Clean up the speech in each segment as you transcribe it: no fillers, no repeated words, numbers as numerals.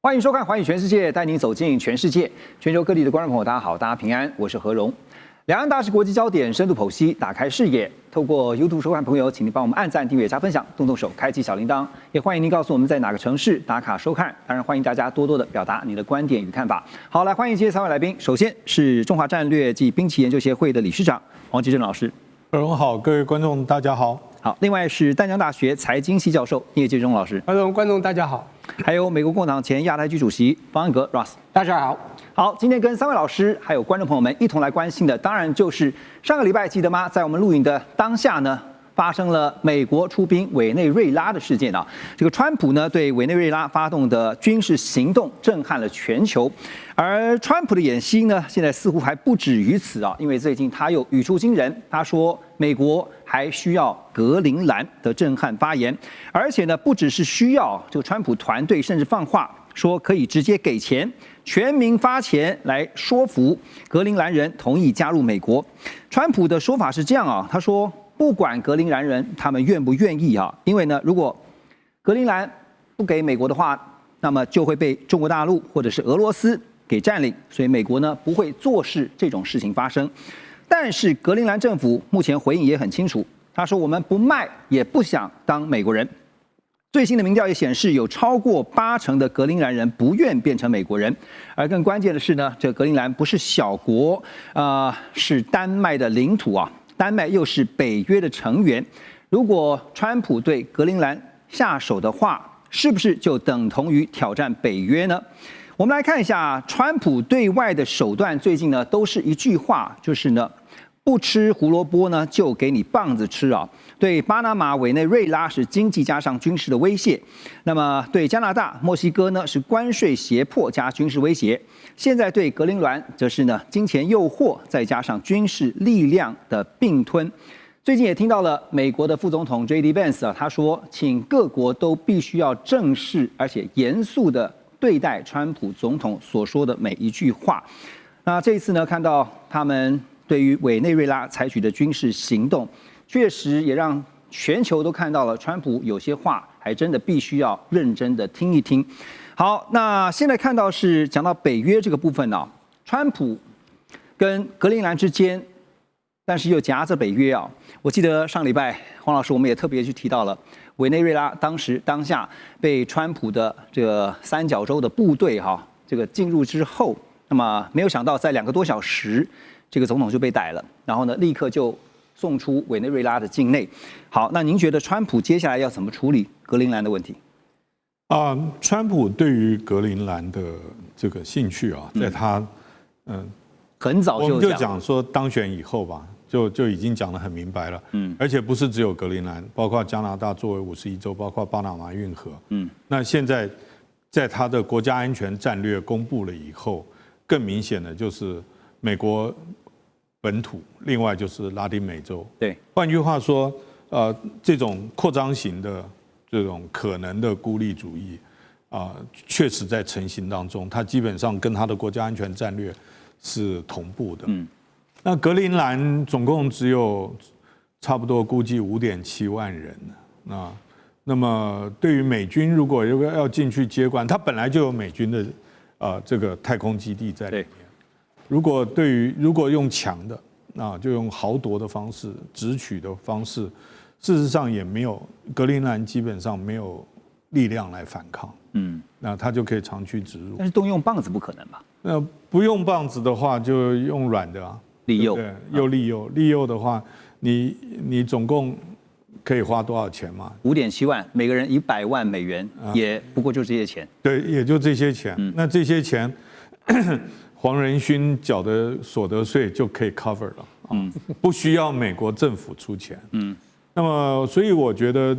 欢迎收看《寰宇全世界》，带您走进全世界。全球各地的观众朋友，大家好，大家平安，我是何荣。两岸大事国际焦点，深度剖析，打开视野。透过 YouTube 收看朋友，请您帮我们按赞、订阅、加分享，动手，开启小铃铛。也欢迎您告诉我们在哪个城市打卡收看。当然，欢迎大家多多的表达你的观点与看法。好，来欢迎今天3位来宾。首先是中华战略暨兵棋研究协会的理事长黄吉正老师。何荣好，各位观众大家好。好，另外是淡江大学财经系教授聂介中老师。何荣，观众大家好。还有美国共和党前亚太区主席方恩格 Ross， 大家好。好，今天跟3位老师还有观众朋友们一同来关心的，当然就是上个礼拜记得吗？在我们录影的当下呢，发生了美国出兵委内瑞拉的事件啊。这个川普呢对委内瑞拉发动的军事行动震撼了全球，而川普的演习呢，现在似乎还不止于此啊，因为最近他又语出惊人，他说美国还需要格陵兰的震撼发言，而且呢，不只是需要，这个川普团队甚至放话说可以直接给钱，全民发钱来说服格陵兰人同意加入美国。川普的说法是这样啊，他说不管格陵兰人他们愿不愿意啊，因为呢，如果格陵兰不给美国的话，那么就会被中国大陆或者是俄罗斯给占领，所以美国呢不会坐视这种事情发生。但是格陵兰政府目前回应也很清楚，他说我们不卖也不想当美国人。最新的民调也显示，有超过80%的格陵兰人不愿变成美国人。而更关键的是呢，这格陵兰不是小国，是丹麦的领土啊，丹麦又是北约的成员。如果川普对格陵兰下手的话，是不是就等同于挑战北约呢？我们来看一下川普对外的手段，最近呢都是一句话，就是呢，不吃胡萝卜呢就给你棒子吃啊。对巴拿马、委内瑞拉是经济加上军事的威胁，那么对加拿大、墨西哥呢是关税胁迫加军事威胁，现在对格陵兰则是呢金钱诱惑再加上军事力量的并吞。最近也听到了美国的副总统 J.D. Vance 啊，他说，请各国都必须要正视而且严肃的对待川普总统所说的每一句话。那这一次呢，看到他们对于委内瑞拉采取的军事行动，确实也让全球都看到了川普有些话还真的必须要认真的听一听。好，那现在看到是讲到北约这个部分呢，川普跟格陵兰之间，但是又夹着北约啊。我记得上礼拜黄老师我们也特别去提到了委内瑞拉当下被川普的这个三角洲的部队这个进入之后，那么没有想到在2个多小时，这个总统就被逮了，然后呢立刻就送出委内瑞拉的境内。好，那您觉得川普接下来要怎么处理格陵兰的问题？川普对于格陵兰的这个兴趣啊，在他很早我们就讲说当选以后吧，就已经讲得很明白了。而且不是只有格陵兰，包括加拿大作为51州，包括巴拿马运河。那现在在他的国家安全战略公布了以后，更明显的就是美国本土，另外就是拉丁美洲。对，换句话说，这种扩张型的这种可能的孤立主义确实在成型当中，它基本上跟它的国家安全战略是同步的。那格陵兰总共只有差不多估计5.7万人。那么对于美军如果要进去接管，它本来就有美军的这个太空基地在里面。如果用强的就用豪夺的方式、直取的方式，事实上也没有，格陵兰基本上没有力量来反抗。那他就可以长驱直入。但是动用棒子不可能吧？那不用棒子的话，就用软的利诱。对，又利诱。利诱的话，你总共可以花多少钱嘛？5.7万，每个人100万美元，也不过就这些钱。对，也就这些钱。那这些钱，黄仁勋缴的所得税就可以 cover 了。不需要美国政府出钱。那么，所以我觉得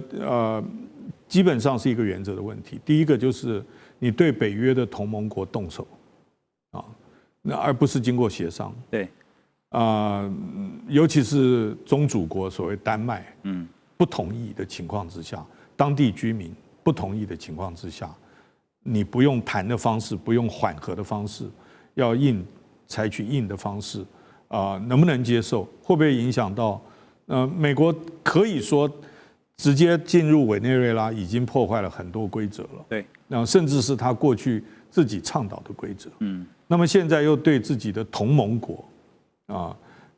基本上是一个原则的问题。第一个就是你对北约的同盟国动手那而不是经过协商。对。尤其是宗主国所谓丹麦，不同意的情况之下，当地居民不同意的情况之下，你不用谈的方式，不用缓和的方式，要采取硬的方式，能不能接受？会不会影响到？美国可以说直接进入委内瑞拉已经破坏了很多规则了。对，然后甚至是他过去自己倡导的规则。那么现在又对自己的同盟国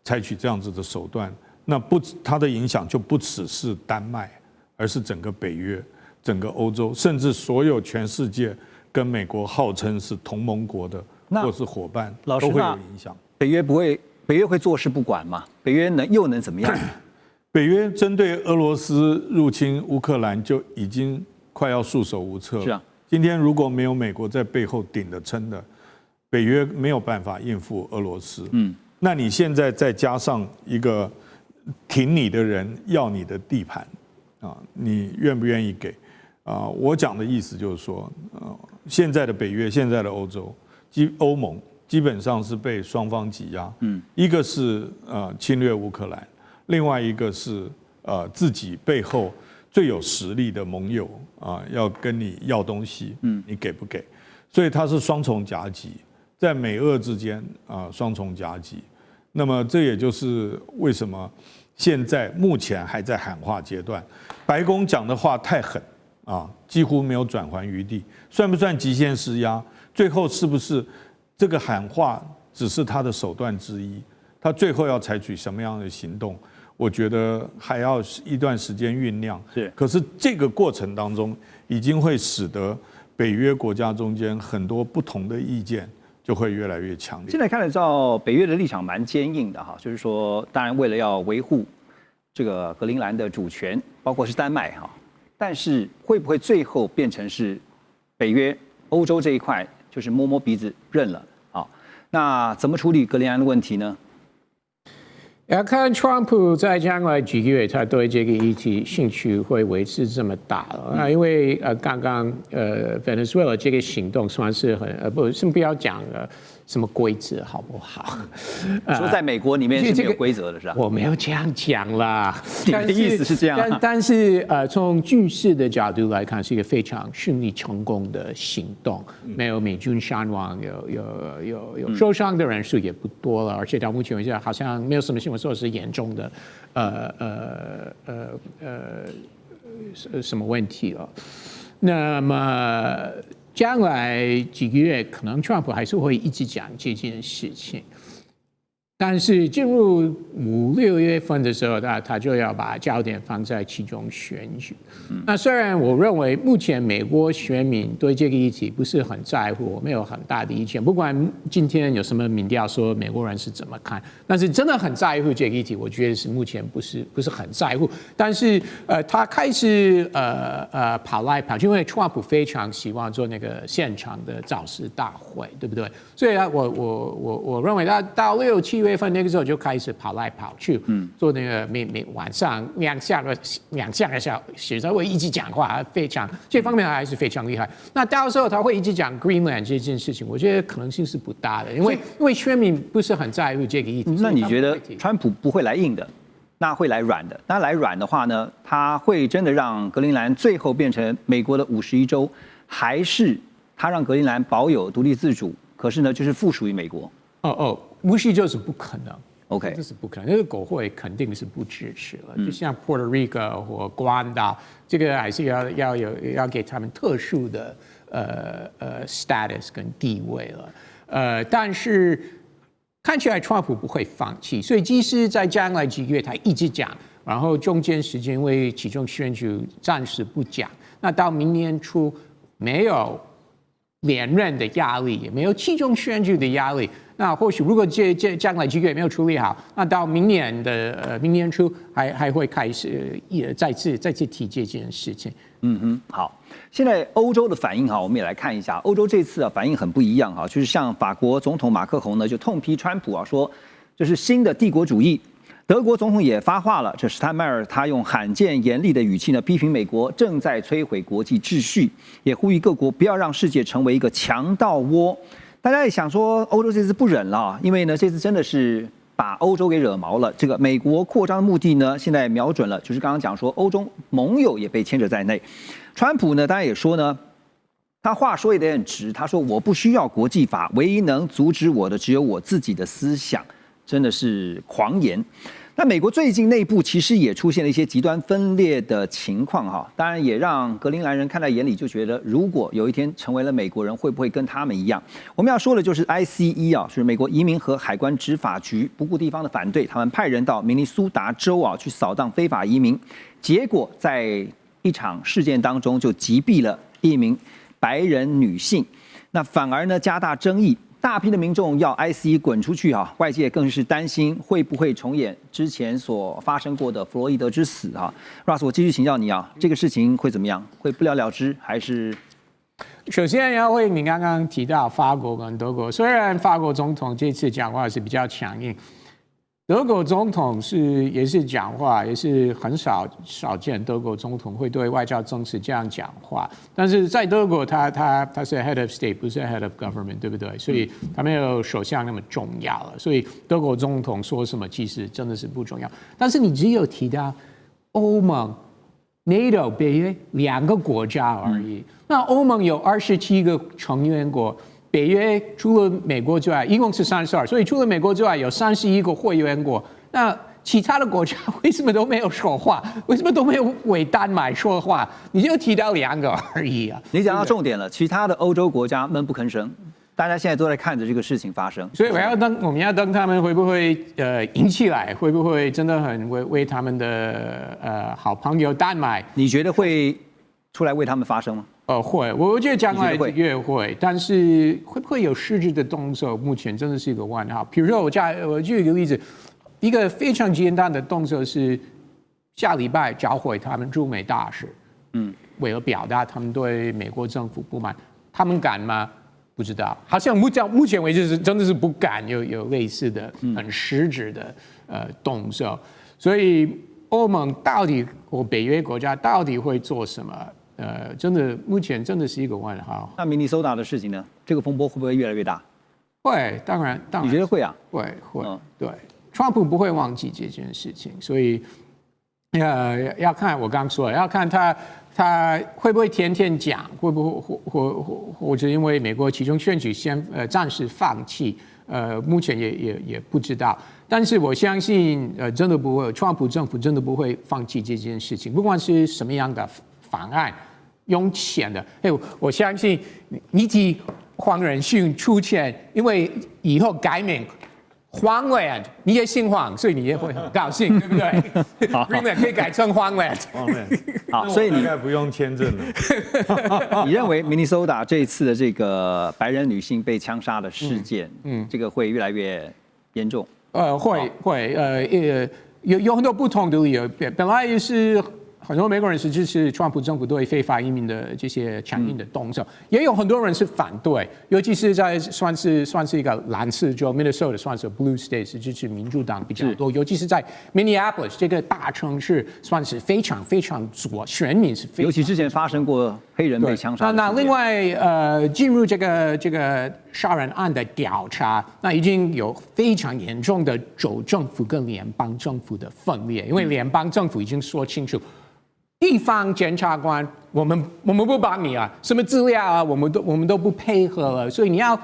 采取这样子的手段，那它的影响就不只是丹麦，而是整个北约、整个欧洲，甚至所有全世界跟美国号称是同盟国的或是伙伴，都会有影响。北约会坐视不管吗？北约又能怎么样？北约针对俄罗斯入侵乌克兰就已经快要束手无策了。是啊，今天如果没有美国在背后顶着撑的，北约没有办法应付俄罗斯。那你现在再加上一个挺你的人要你的地盘你愿不愿意给？我讲的意思就是说，现在的北约、现在的欧盟基本上是被双方挤压。一个是侵略乌克兰。另外一个是自己背后最有实力的盟友要跟你要东西，你给不给？所以它是双重夹击，在美俄之间双重夹击。那么这也就是为什么现在目前还在喊话阶段，白宫讲的话太狠几乎没有转圜余地，算不算极限施压？最后是不是这个喊话只是他的手段之一？他最后要采取什么样的行动？我觉得还要一段时间酝酿。可是这个过程当中，已经会使得北约国家中间很多不同的意见就会越来越强烈。现在看得到北约的立场蛮坚硬的就是说，当然为了要维护这个格陵兰的主权，包括是丹麦但是会不会最后变成是北约、欧洲这一块就是摸摸鼻子认了那怎么处理格陵兰的问题呢？要看川普在将来几个月，他对这个议题兴趣会维持这么大了因为刚刚Venezuela 这个行动算是先不要讲什么规则好不好？说在美国里面是没有规则的是吧？我没有这样讲啦，你的意思是这样但是从军事的角度来看，是一个非常顺利成功的行动，没有美军伤亡，有受伤的人数也不多了，而且到目前为止好像没有什么新闻说是严重的什么问题了。那么将来几个月，可能 Trump 还是会一直讲这件事情，但是进入5、6月份的时候，他就要把焦点放在其中选举。那虽然我认为目前美国选民对这个议题不是很在乎，我没有很大的意见。不管今天有什么民调说美国人是怎么看，但是真的很在乎这个议题，我觉得是目前不是很在乎。但是他开始跑来跑去，因为 Trump 非常希望做那个现场的造势大会，对不对？所以我认为他到6、7月份那个时候就开始跑来跑去，做那个每晚上2个小时，他会一直讲话，非常这方面还是非常厉害。那到时候他会一直讲 Greenland 这件事情，我觉得可能性是不大的，因为选民不是很在乎这个议题。那你觉得川普不会来硬的，那会来软的？那来软的话呢，他会真的让格陵兰最后变成美国的51州，还是他让格陵兰保有独立自主，可是呢就是附属于美国？无锡就是不可能。OK， 这是不可能，这个国会肯定是不支持了。就像 Puerto Rico 或关岛，这个还是要给他们特殊的status 跟地位了。但是看起来川普不会放弃，所以即使在将来几个月他一直讲，然后中间时间为其中选举暂时不讲，那到明年初没有连任的压力，也没有其中选举的压力。那或许如果这将来几个月没有处理好，那到明年初还会开始再次提这件事情。好，现在欧洲的反应我们也来看一下，欧洲这次反应很不一样就是像法国总统马克宏呢就痛批川普说这是新的帝国主义。德国总统也发话了，这施坦迈尔他用罕见严厉的语气呢批评美国正在摧毁国际秩序，也呼吁各国不要让世界成为一个强盗窝。大家也想说，欧洲这次不忍了，因为呢，这次真的是把欧洲给惹毛了。这个美国扩张的目的呢，现在瞄准了，就是刚刚讲说，欧洲盟友也被牵扯在内。川普呢，当然也说呢，他话说也得很直，他说我不需要国际法，唯一能阻止我的只有我自己的思想，真的是狂言。那美国最近内部其实也出现了一些极端分裂的情况哈，当然也让格陵兰人看在眼里，就觉得如果有一天成为了美国人，会不会跟他们一样？我们要说的就是 ICE 啊，是美国移民和海关执法局不顾地方的反对，他们派人到明尼苏达州啊去扫荡非法移民，结果在一场事件当中就击毙了一名白人女性，那反而呢加大争议。大批的民众要 ICE 滚出去啊！外界更是担心会不会重演之前所发生过的弗洛伊德之死啊 ？Russ， 我继续请教你啊，这个事情会怎么样？会不了了之，还是？首先要为你刚刚提到法国跟德国，虽然法国总统这次讲话是比较强硬，德国总统也是讲话，也是很少见德国总统会对外交政策这样讲话。但是在德国他是 head of state， 不是 head of government， 对不对？所以他没有首相那么重要了。所以德国总统说什么其实真的是不重要。但是你只有提到欧盟、NATO 北约2个国家而已。那欧盟有27个成员国。北约除了美国之外，一共是32，所以除了美国之外，有31个会员国。那其他的国家为什么都没有说话？为什么都没有为丹麦说话？你就提到2个而已啊！你讲到重点了，其他的欧洲国家闷不吭声，大家现在都在看着这个事情发生。所以我们要等他们会不会赢起来，会不会真的很为他们的好朋友丹麦？你觉得会出来为他们发声吗？会，我觉得将来越会，但是会不会有实质的动作，目前真的是一个问号。比如说我举一个例子，一个非常简单的动作是下礼拜召回他们驻美大使，为了表达他们对美国政府不满，他们敢吗？不知道，好像目前为止真的是不敢有类似的很实质的动作，所以欧盟到底或北约国家到底会做什么？真的，目前真的是一个问号。那明尼苏达的事情呢？这个风波会不会越来越大？会，当然。你觉得会啊？会，对。川普不会忘记这件事情，所以要看我刚说的，要看他会不会天天讲，会不会或者因为美国其中选举先暂时放弃，目前也不知道。但是我相信，真的不会，川普政府真的不会放弃这件事情，不管是什么样的法案。用钱的，我相信你提黄仁勋出钱，因为以后改名黄 land， 你也姓黄，所以你也会很高兴，对不对？Greenland 可以改成黄 land。好，所以你应该不用签证了。你认为明尼苏达这一次的这个白人女性被枪杀的事件，这个会越来越严重？会，有很多不同的理由，本来也是。很多美国人是支持川普政府对非法移民的这些强硬的动作，也有很多人是反对，尤其是在算是一个蓝色州 Minnesota 算是 blue state 是支持民主党比较多，尤其是在 Minneapolis 这个大城市算是非常左，选民是非常，尤其之前发生过黑人被枪杀。那另外进入这个杀人案的调查，那已经有非常严重的州政府跟联邦政府的分裂，因为联邦政府已经说清楚。地方检察官，我们不帮你啊，什么资料啊，我们都不配合了，所以你要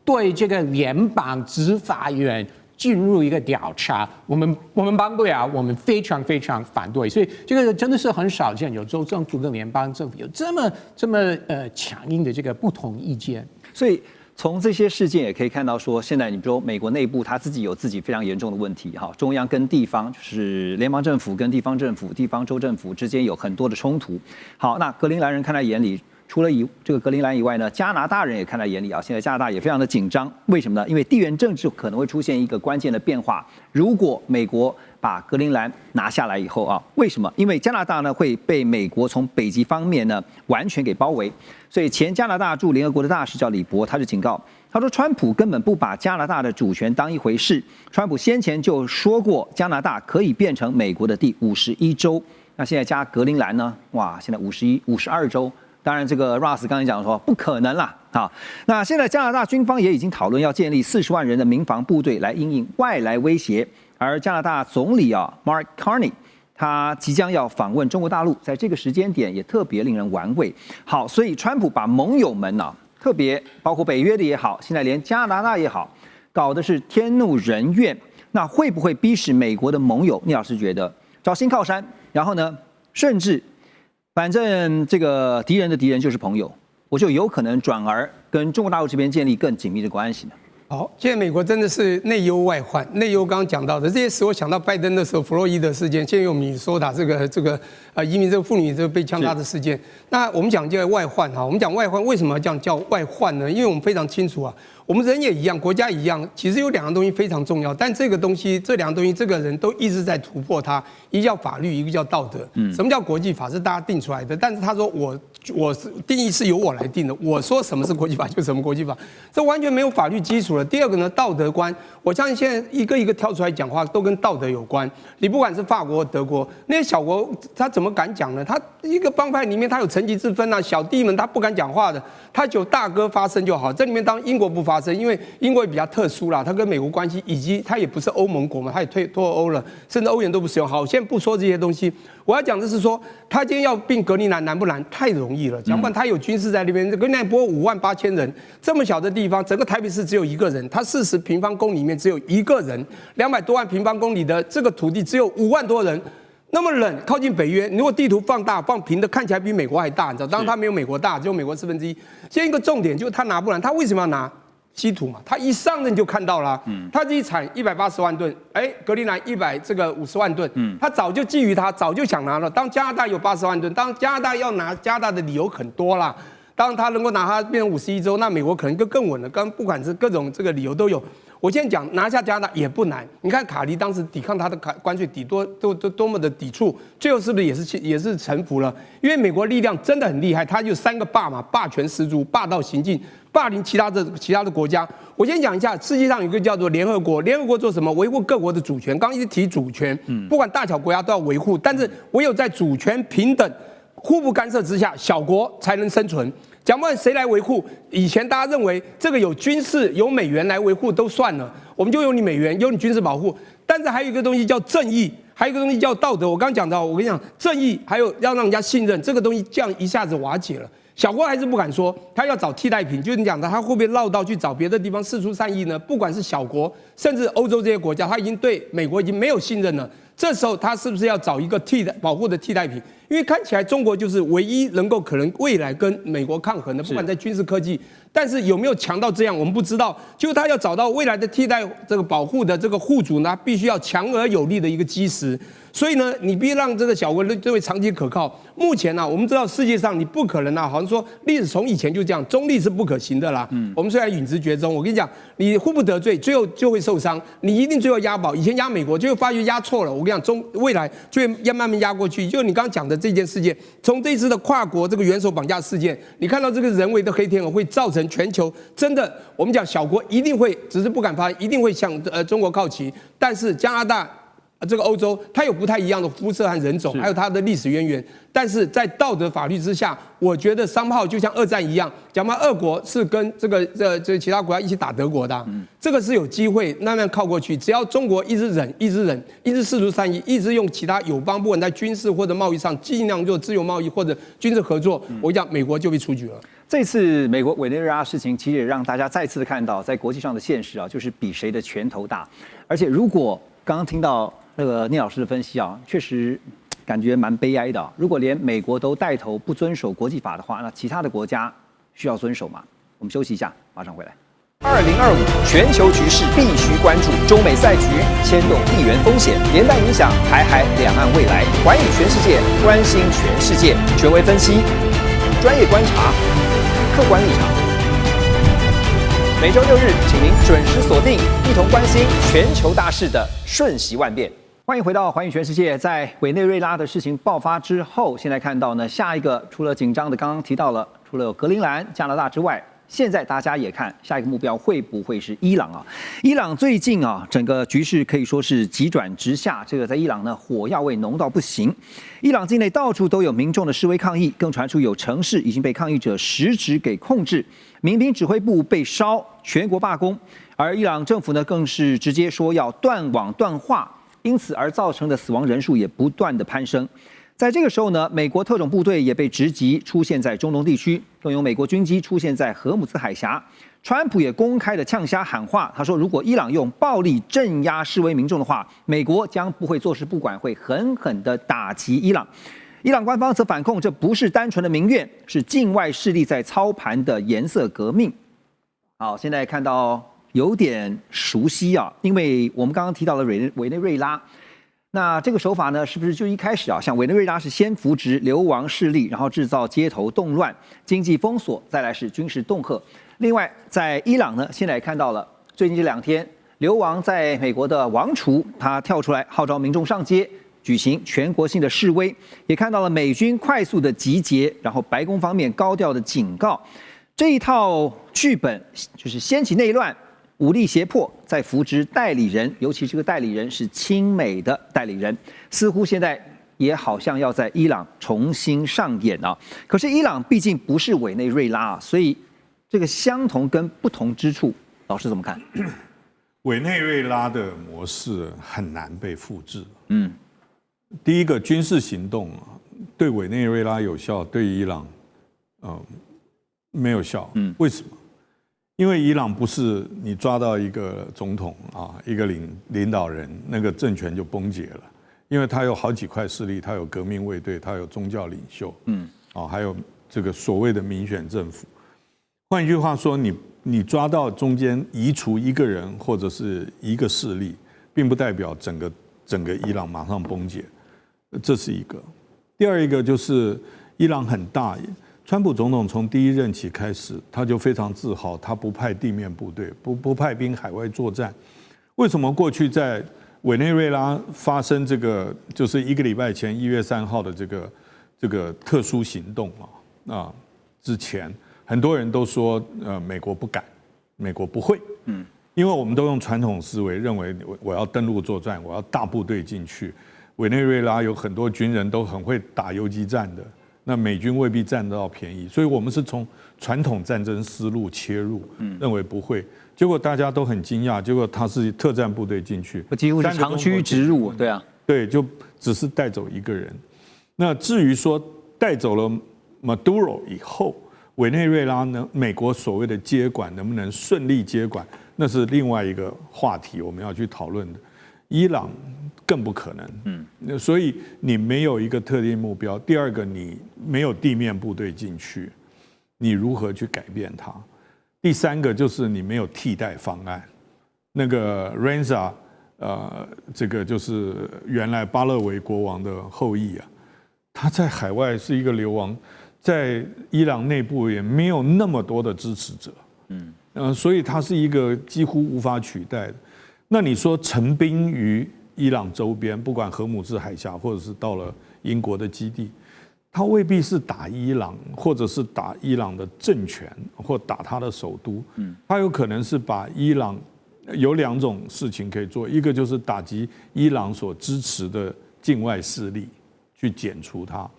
对这个联邦执法院进入一个调查，我们帮不了，我们非常反对，所以这个真的是很少见，有州政府跟联邦政府有这么强硬的这个不同意见，所以。从这些事件也可以看到，说现在你比如说美国内部，它自己有自己非常严重的问题哈，中央跟地方，就是联邦政府跟地方政府、地方州政府之间有很多的冲突。好，那格陵兰人看在眼里，除了这个格陵兰以外呢，加拿大人也看在眼里啊。现在加拿大也非常的紧张，为什么呢？因为地缘政治可能会出现一个关键的变化。如果美国把格陵兰拿下来以后啊，为什么？因为加拿大呢会被美国从北极方面呢完全给包围。所以前加拿大驻联合国的大使叫李博，他就警告，他说川普根本不把加拿大的主权当一回事。川普先前就说过，加拿大可以变成美国的第51州。那现在加格陵兰呢？哇，现在52州。当然，这个 Russ 刚才讲说不可能啦啊。那现在加拿大军方也已经讨论要建立40万人的民防部队来因应外来威胁，而加拿大总理Mark Carney。他即将要访问中国大陆，在这个时间点也特别令人玩味。好，所以川普把盟友们特别包括北约的也好，现在连加拿大也好，搞的是天怒人怨。那会不会逼使美国的盟友？聂老师觉得找新靠山，然后呢，甚至反正这个敌人的敌人就是朋友，我就有可能转而跟中国大陆这边建立更紧密的关系呢？好，现在美国真的是内忧外患。内忧刚刚讲到的这些使我想到拜登的时候，弗洛伊德事件，现在有米索达这个移民这个妇女这个被枪杀的事件。那我们讲这个外患哈，我们讲外患为什么要这样叫外患呢？因为我们非常清楚啊，我们人也一样，国家一样，其实有两个东西非常重要，但这个东西这两个东西，这个人都一直在突破它，一个叫法律，一个叫道德。什么叫国际法？是大家定出来的，但是他说我是定义是由我来定的，我说什么是国际法就什么国际法，这完全没有法律基础了。第二个呢，道德观，我相信现在一个一个跳出来讲话都跟道德有关。你不管是法国、德国那些小国，他怎么敢讲呢？他一个帮派里面他有层级之分啊，小弟们他不敢讲话的，他就大哥发声就好。这里面当英国不发声，因为英国也比较特殊啦，他跟美国关系以及他也不是欧盟国嘛，他也脱欧了，甚至欧元都不使用。好，我先不说这些东西，我要讲的是说，他今天要并格陵兰难不难？太容易了，讲不然他有军事在那边，格陵兰不过58000人，这么小的地方，整个台北市只有一个人，他40平方公里里面只有一个人，200多万平方公里的这个土地只有5万多人。那么冷，靠近北约，如果地图放大放平的，看起来比美国还大，你知道？当然它没有美国大，只有美国1/4。现在一个重点就是他拿不来，他为什么要拿？稀土嘛，他一上任就看到了，他自己产180万吨，格陵兰50万吨，他早就觊觎他，早就想拿了。当加拿大有80万吨，当加拿大要拿加拿大的理由很多啦。当他能够拿它变成51州，那美国可能就更稳了。不管是各种这个理由都有。我现在讲拿下加拿大也不难，你看卡利当时抵抗他的关税多么的抵触，最后是不是也是臣服了？因为美国力量真的很厉害，他就3个霸嘛，霸权十足，霸道行径，霸凌其他的国家。我先讲一下，世界上有一个叫做联合国，联合国做什么？维护各国的主权。刚刚一直提主权，不管大小国家都要维护，但是唯有在主权平等、互不干涉之下，小国才能生存。讲不完谁来维护？以前大家认为这个有军事、有美元来维护都算了，我们就有你美元，有你军事保护。但是还有一个东西叫正义，还有一个东西叫道德。我刚刚讲到，我跟你讲，正义还有要让人家信任，这个东西这样一下子瓦解了。小国还是不敢说，他要找替代品，就是你讲的，他会不会绕道去找别的地方释出善意呢？不管是小国，甚至欧洲这些国家，他已经对美国已经没有信任了。这时候他是不是要找一个保护的替代品？因为看起来中国就是唯一能够可能未来跟美国抗衡的，不管在军事科技，但是有没有强到这样，我们不知道。就他要找到未来的替代这个保护的这个护主呢，必须要强而有力的一个基石。所以呢，你必须让这个小国认为长期可靠。目前呢，我们知道世界上你不可能啊，好像说历史从以前就这样，中立是不可行的啦。我们虽然允之绝中，我跟你讲，你互不得罪，最后就会受伤。你一定最后押宝，以前押美国，就会发觉押错了。我跟你讲，未来就会慢慢押过去。就你刚刚讲的这件事件，从这一次的跨国这个元首绑架事件，你看到这个人为的黑天鹅会造成全球真的，我们讲小国一定会，只是不敢发，一定会向中国靠齐。但是加拿大。这个欧洲它有不太一样的肤色和人种，还有它的历史渊源，但是在道德法律之下，我觉得商炮就像2战一样，讲嘛，俄国是跟这其他国家一起打德国的，这个是有机会慢慢靠过去。只要中国一直忍，一直释出善意，一直用其他友邦，不管在军事或者贸易上，尽量做自由贸易或者军事合作，我讲美国就被出局了。这次美国委内瑞拉事情，其实也让大家再次的看到，在国际上的现实啊，就是比谁的拳头大。而且如果刚刚听到那个聂老师的分析啊，确实感觉蛮悲哀的。如果连美国都带头不遵守国际法的话，那其他的国家需要遵守吗？我们休息一下，马上回来。2025全球局势必须关注，中美赛局牵动地缘风险，连带影响台海两岸未来。环宇全世界，关心全世界，权威分析，专业观察，客观立场。每周6日，请您准时锁定，一同关心全球大事的瞬息万变。欢迎回到《环宇全世界》。在委内瑞拉的事情爆发之后，现在看到呢，下一个除了紧张的刚刚提到了，除了有格陵兰、加拿大之外，现在大家也看下一个目标会不会是伊朗啊？伊朗最近啊，整个局势可以说是急转直下。这个在伊朗呢，火药味浓到不行。伊朗境内到处都有民众的示威抗议，更传出有城市已经被抗议者实质给控制，民兵指挥部被烧，全国罢工。而伊朗政府呢，更是直接说要断网断话，因此而造成的死亡人数也不断的攀升。在这个时候呢，美国特种部队也被直击出现在中东地区，更有美国军机出现在荷姆兹海峡。川普也公开的呛瞎喊话，他说，如果伊朗用暴力镇压示威民众的话，美国将不会坐视不管，会狠狠的打击伊朗。伊朗官方则反控，这不是单纯的民怨，是境外势力在操盘的颜色革命。好，现在看到有点熟悉啊，因为我们刚刚提到了委内瑞拉。那这个手法呢，是不是就一开始啊，像委内瑞拉是先扶植流亡势力，然后制造街头动乱、经济封锁，再来是军事恫吓。另外，在伊朗呢，现在也看到了最近这2天，流亡在美国的王储他跳出来号召民众上街举行全国性的示威，也看到了美军快速的集结，然后白宫方面高调的警告，这一套剧本就是掀起内乱。武力胁迫，再扶植代理人，尤其这个代理人是亲美的代理人，似乎现在也好像要在伊朗重新上演啊。可是伊朗毕竟不是委内瑞拉啊，所以这个相同跟不同之处，老师怎么看？委内瑞拉的模式很难被复制。第一个军事行动对委内瑞拉有效，对伊朗没有效。为什么？因为伊朗不是你抓到一个总统一个领导人，那个政权就崩解了，因为他有好几块势力，他有革命卫队，他有宗教领袖，还有这个所谓的民选政府。换句话说，你抓到中间移除一个人或者是一个势力，并不代表整个伊朗马上崩解，这是一个。第二一个就是伊朗很大。川普总统从第1任期开始，他就非常自豪，他不派地面部队，不派兵海外作战。为什么过去在委内瑞拉发生这个，就是1个礼拜前1月3号的这个特殊行动之前，很多人都说美国不敢，美国不会，因为我们都用传统思维认为我要登陆作战，我要大部队进去。委内瑞拉有很多军人都很会打游击战的。那美军未必占得到便宜，所以我们是从传统战争思路切入，认为不会。结果大家都很惊讶，结果他是特战部队进去，几乎是长驱直入，对啊，对，就只是带走一个人。那至于说带走了 Maduro 以后，委内瑞拉呢，美国所谓的接管能不能顺利接管，那是另外一个话题，我们要去讨论的。伊朗更不可能，所以你没有一个特定目标。第二个，你没有地面部队进去，你如何去改变它？第三个就是你没有替代方案。那个 Reza，这个就是原来巴勒维国王的后裔啊，他在海外是一个流亡，在伊朗内部也没有那么多的支持者，所以他是一个几乎无法取代的。那你说陈兵于伊朗周边，不管荷姆兹海峡，或者是到了英国的基地，他未必是打伊朗，或者是打伊朗的政权，或打他的首都。他有可能是把伊朗有2种事情可以做，一个就是打击伊朗所支持的境外势力，去剪除它；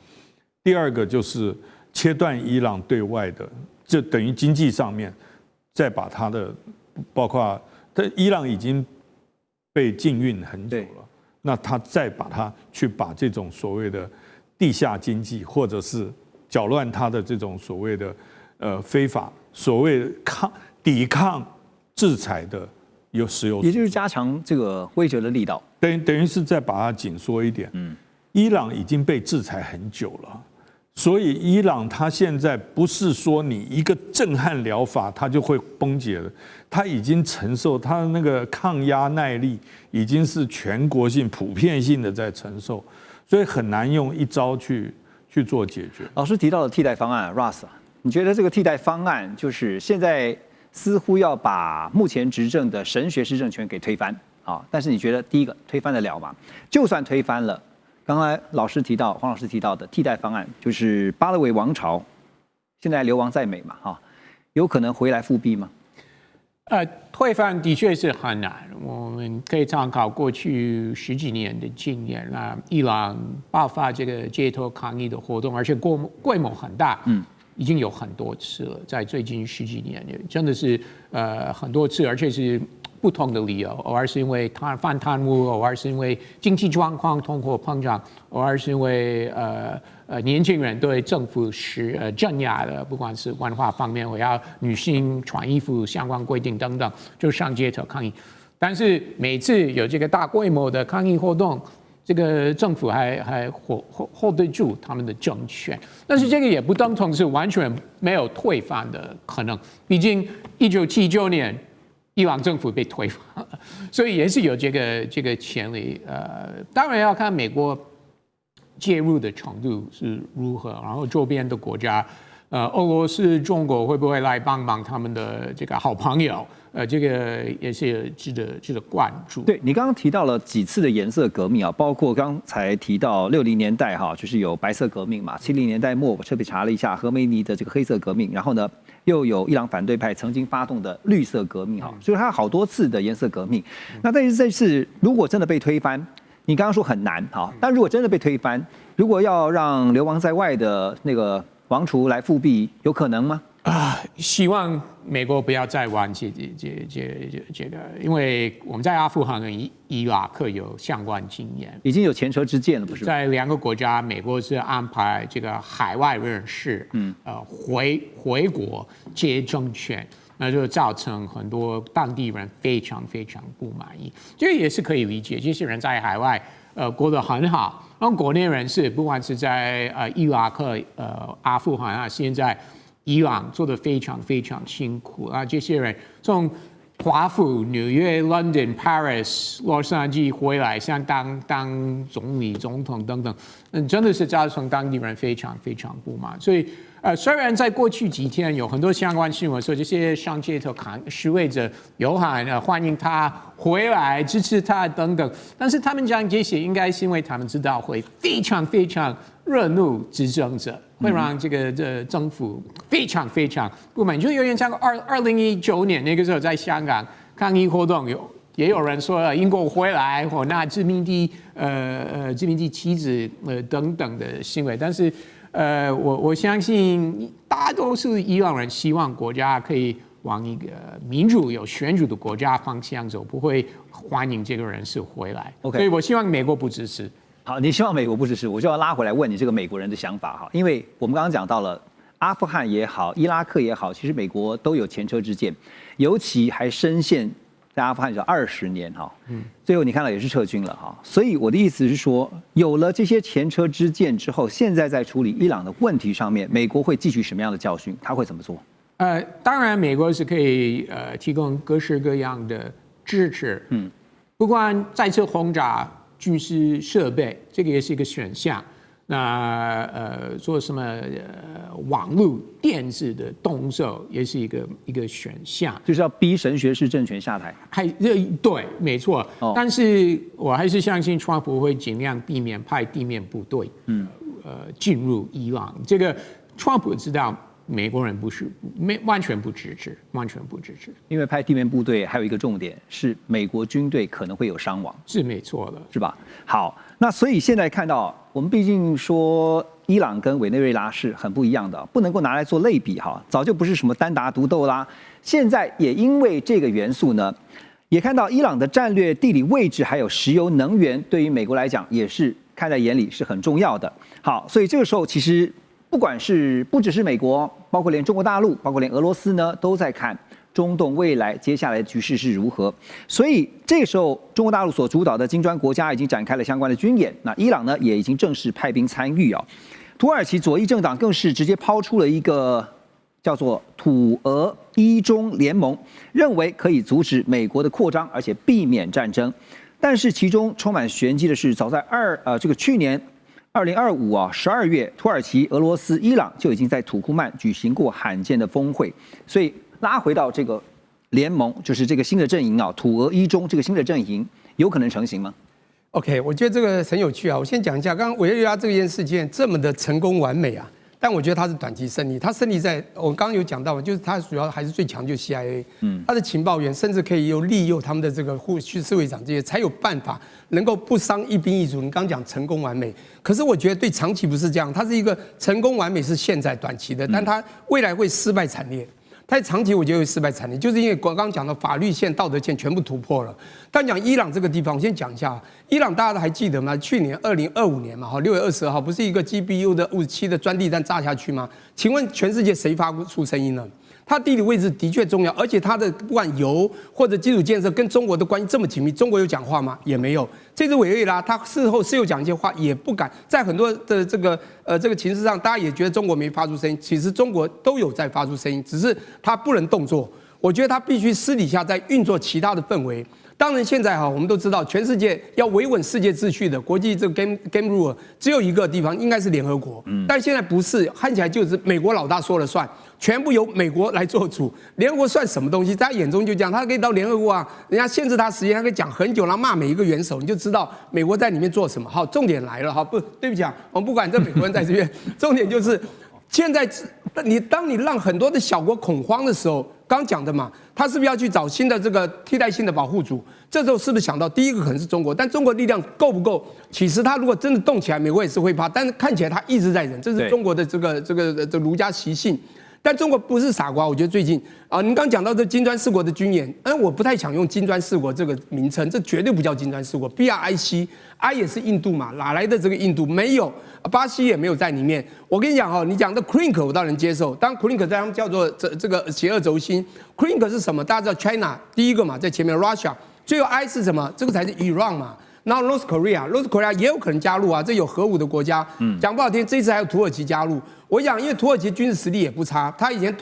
第二个就是切断伊朗对外的，这等于经济上面，再把它的包括伊朗已经被禁运很久了，那他再把这种所谓的地下经济，或者是搅乱他的这种所谓的非法所谓抵抗制裁的石油，也就是加强这个威慑的力道，等于是再把它紧缩一点。伊朗已经被制裁很久了，所以伊朗它现在不是说你一个震撼疗法它就会崩解了，它已经承受它的那个抗压耐力已经是全国性普遍性的在承受，所以很难用一招去做解决。老师提到的替代方案 ，Russ， 你觉得这个替代方案就是现在似乎要把目前执政的神学施政权给推翻啊？但是你觉得第一个推翻得了吗？就算推翻了，刚才黄老师提到的替代方案，就是巴勒维王朝现在流亡在美嘛，有可能回来复辟吗？推翻的确是很难。我们可以参考过去10几年的经验，那伊朗爆发这个街头抗议的活动，而且规模很大，已经有很多次了，在最近10几年，真的是很多次，而且是不同的理由，偶尔是因为反贪污，偶尔是因为经济状况、通货膨胀，偶尔是因为年轻人对政府是镇压的，不管是文化方面，我要女性穿衣服相关规定等等，就上街头抗议。但是每次有这个大规模的抗议活动，这个政府还hold得住他们的政权，但是这个也不等同是完全没有推翻的可能。毕竟1979年伊朗政府被推翻了，所以也是有这个潜力。当然要看美国介入的程度是如何，然后周边的国家，俄罗斯、中国会不会来帮忙他们的这个好朋友？这个也是值得关注。对，你刚刚提到了几次的颜色革命啊，包括刚才提到60年代哈，就是有白色革命嘛，70年代末我特别查了一下何梅尼的这个黑色革命，然后呢又有伊朗反对派曾经发动的绿色革命哈，所以它有好多次的颜色革命。那但是这次如果真的被推翻，你刚刚说很难哈，但如果真的被推翻，如果要让流亡在外的那个王储来复辟，有可能吗？希望美国不要再玩这个，因为我们在阿富汗跟伊拉克有相关经验，已经有前车之鉴了，不是？在2个国家，美国是安排这个海外人士，回国接政权，那就造成很多当地人非常非常不满意，这个也是可以理解。这些人在海外过得很好，然后国内人士不管是在伊拉克、阿富汗啊，现在伊朗做得非常非常辛苦啊！这些人从华府、纽约、London、Paris、洛杉矶回来，像当总理、总统等等，真的是造成当地人非常非常不满。所以，虽然在过去几天有很多相关新闻说这些上街头示威者有喊欢迎他回来、支持他等等，但是他们讲这些，应该是因为他们知道会非常非常惹怒执政者。会让这个政府非常非常不满，就有点像2019年那个时候在香港抗议活动，也有人说英国回来或拿殖民地旗帜等等的行为，但是我相信大多数伊朗人希望国家可以往一个民主有选举的国家方向走，不会欢迎这个人士回来。所以我希望美国不支持。好，你希望美国不支持，我就要拉回来问你这个美国人的想法哈，因为我们刚刚讲到了阿富汗也好，伊拉克也好，其实美国都有前车之鉴，尤其还深陷在阿富汗有20年哈，最后你看到也是撤军了哈，所以我的意思是说，有了这些前车之鉴之后，现在在处理伊朗的问题上面，美国会汲取什么样的教训？他会怎么做？当然，美国是可以提供各式各样的支持，不管再次轰炸。军事设备，这个也是一个选项。那做什么网络电子的动作，也是一个选项。就是要逼神学士政权下台。对，没错。但是我还是相信川普会尽量避免派地面部队，进入伊朗。这个川普知道。美国人完全不支持，完全不支持。因为派地面部队还有一个重点是，美国军队可能会有伤亡，是没错的，是吧？好，那所以现在看到，我们毕竟说伊朗跟委内瑞拉是很不一样的，不能够拿来做类比哈。早就不是什么单打独斗啦，现在也因为这个元素呢，也看到伊朗的战略地理位置还有石油能源，对于美国来讲也是看在眼里，是很重要的。好，所以这个时候其实。不只是美国，包括连中国大陆，包括连俄罗斯呢，都在看中东未来接下来的局势是如何。所以这个时候，中国大陆所主导的金砖国家已经展开了相关的军演，那伊朗呢也已经正式派兵参与啊。土耳其左翼政党更是直接抛出了一个叫做土俄伊中联盟，认为可以阻止美国的扩张，而且避免战争。但是其中充满玄机的是，早在去年。2025 12月，土耳其、俄罗斯、伊朗就已经在土库曼举行过罕见的峰会，所以拉回到这个联盟，就是这个新的阵营啊，土俄伊中这个新的阵营有可能成型吗 ？OK， 我觉得这个很有趣啊。我先讲一下，刚刚委内瑞拉这件事件这么的成功完美啊，但我觉得它是短期胜利。它胜利在我刚刚有讲到，就是它主要还是最强就是 CIA，它的情报员甚至可以利诱他们的这个叙事会长这些，才有办法能够不伤一兵一卒。你刚讲成功完美，可是我觉得对长期不是这样，它是一个成功完美是现在短期的，但它未来会失败惨烈。它长期我觉得会失败惨烈，就是因为刚刚讲的法律线、道德线全部突破了。但讲伊朗这个地方，我先讲一下，伊朗大家都还记得吗？去年2025年嘛，哈，6月20号不是一个 GBU 的57的钻地弹炸下去吗？请问全世界谁发出声音呢？它地理位置的确重要，而且它的不管油或者基础建设跟中国的关系这么紧密，中国有讲话吗？也没有。这次委内瑞拉，他事后是有讲一些话，也不敢在很多的这个情势上，大家也觉得中国没发出声音，其实中国都有在发出声音，只是他不能动作。我觉得他必须私底下在运作其他的氛围。当然，现在哈，我们都知道，全世界要维稳世界秩序的国际这个 game rule 只有一个地方，应该是联合国。但现在不是，看起来就是美国老大说了算，全部由美国来做主。联合国算什么东西？在他眼中就这样，他可以到联合国啊，人家限制他时间，他可以讲很久，然后骂每一个元首，你就知道美国在里面做什么。好，重点来了哈，对不起啊，我们不管这美国人在这边，重点就是现在当你让很多的小国恐慌的时候。刚讲的嘛，他是不是要去找新的这个替代性的保护主？这时候是不是想到第一个可能是中国？但中国力量够不够？其实他如果真的动起来，美国也是会怕。但是看起来他一直在忍，这是中国的这个儒家习性。但中国不是傻瓜，我觉得最近啊，您刚讲到这金砖四国的军演，我不太想用金砖四国这个名称，这绝对不叫金砖四国 ，BRIC，I 也是印度嘛，哪来的这个印度？没有，巴西也没有在里面。我跟你讲哈，你讲的 CRINC 我倒能接受，当然 CRINC 在他们叫做这个邪恶轴心 ，CRINC 是什么？大家知道 China 第一个嘛，在前面 Russia， 最后 I 是什么？这个才是 Iran 嘛。然后 North Korea 也有可能加入啊，这有核武的国家。讲不好听，这次还有土耳其加入。我讲，因为土耳其军事实力也不差，他以前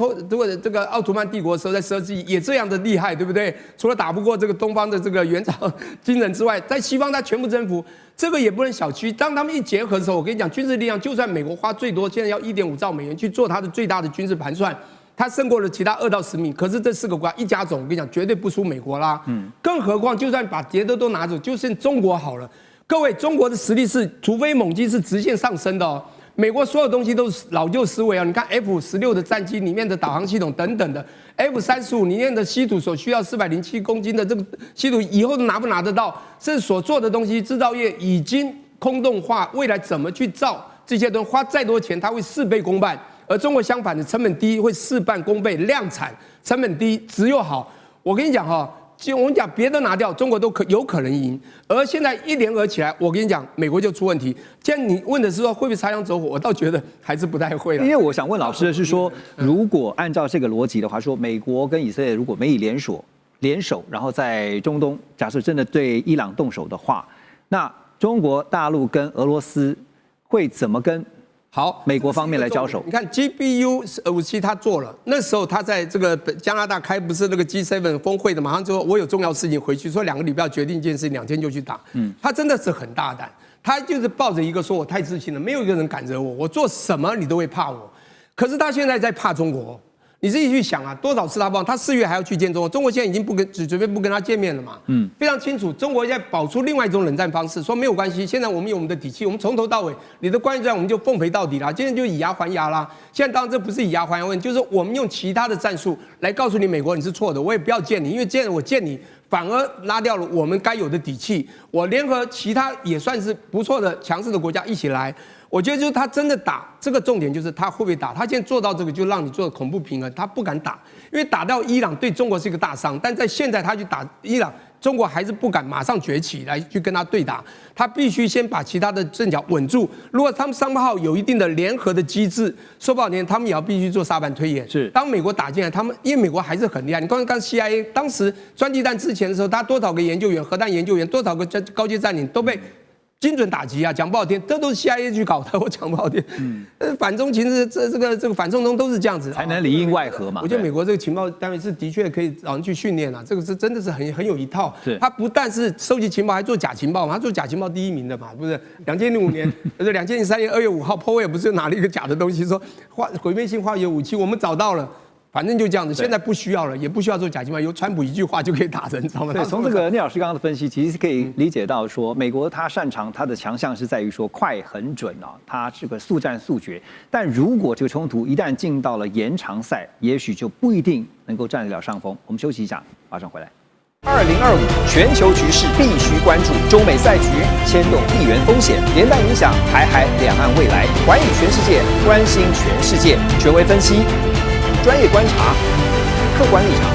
这个奥图曼帝国的时候，在12世纪也这样的厉害，对不对？除了打不过这个东方的这个元朝金人之外，在西方他全部征服，这个也不能小觑。当他们一结合的时候，我跟你讲，军事力量就算美国花最多，现在要1.5兆美元去做它的最大的军事盘算。它胜过了其他2到10名，可是这4个国家一家总，我跟你讲，绝对不输美国啦。更何况就算把别的都拿走，就剩中国好了。各位，中国的实力是突飞猛进，是直线上升的哦。美国所有东西都是老旧思维啊！你看 F-16的战机里面的导航系统等等的 ，F-35里面的稀土所需要407公斤的这个稀土，以后拿不拿得到？是所做的东西，制造业已经空洞化，未来怎么去造这些东西，花再多钱，它会4倍公办。而中国相反的，成本低，会事半功倍，量产，成本低，质又好。我跟你讲哈，我们讲别的拿掉，中国都有可能赢。而现在一联合起来，我跟你讲，美国就出问题。既然你问的是说会不会擦枪走火，我倒觉得还是不太会了。因为我想问老师的是说，如果按照这个逻辑的话，说美国跟以色列如果没以联手，然后在中东假设真的对伊朗动手的话，那中国大陆跟俄罗斯会怎么跟？好，美国方面来交手。你看 GBU 57他做了，那时候他在这个加拿大开不是那个 G7 峰会的，马上就说我有重要事情回去，说2个礼拜要决定一件事情，2天就去打。他真的是很大胆，他就是抱着一个说我太自信了，没有一个人敢惹我，我做什么你都会怕我。可是他现在在怕中国。你自己去想啊，多少次他帮他4月还要去见中国，中国现在已经准备不跟他见面了嘛？非常清楚，中国现在保出另外一种冷战方式，说没有关系，现在我们有我们的底气，我们从头到尾，你的关系战我们就奉陪到底啦，今天就以牙还牙啦。现在当然这不是以牙还牙问题，就是我们用其他的战术来告诉你，美国你是错的，我也不要见你，因为这样我见你反而拉掉了我们该有的底气。我联合其他也算是不错的强势的国家一起来。我觉得就是他真的打，这个重点就是他会不会打。他现在做到这个，就让你做恐怖平衡，他不敢打，因为打到伊朗对中国是一个大伤。但在现在他去打伊朗，中国还是不敢马上崛起来去跟他对打，他必须先把其他的阵脚稳住。如果他们3号有一定的联合的机制，说不好听，他们也要必须做沙盘推演。是，当美国打进来，他们因为美国还是很厉害。你刚 CIA 当时钻地弹之前的时候，他多少个研究员，核弹研究员，多少个高阶占领都被精准打击啊，讲不好听，这都是 CIA 去搞的。我讲不好听，反中情势这个反送中都是这样子，才能里应外合嘛。我觉得美国这个情报单位是的确可以让人去训练啊，这个是真的是很有一套。他不但是收集情报，还做假情报嘛，他做假情报第1名的嘛，不是？2005年，2003年2月5号，Powell不是拿了一个假的东西，说毁灭性化学武器，我们找到了。反正就这样子，现在不需要了，也不需要做假经贸，由川普一句话就可以打人，知道吗？对，从这个聂老师刚刚的分析，其实是可以理解到说，美国它擅长它的强项是在于说快很准啊，它这个速战速决。但如果这个冲突一旦进到了延长赛，也许就不一定能够占得了上风。我们休息一下，马上回来。2025全球局势必须关注，中美赛局牵动地缘风险，连带影响台海两岸未来。环宇全世界，关心全世界，权威分析，专业观察，客观立场。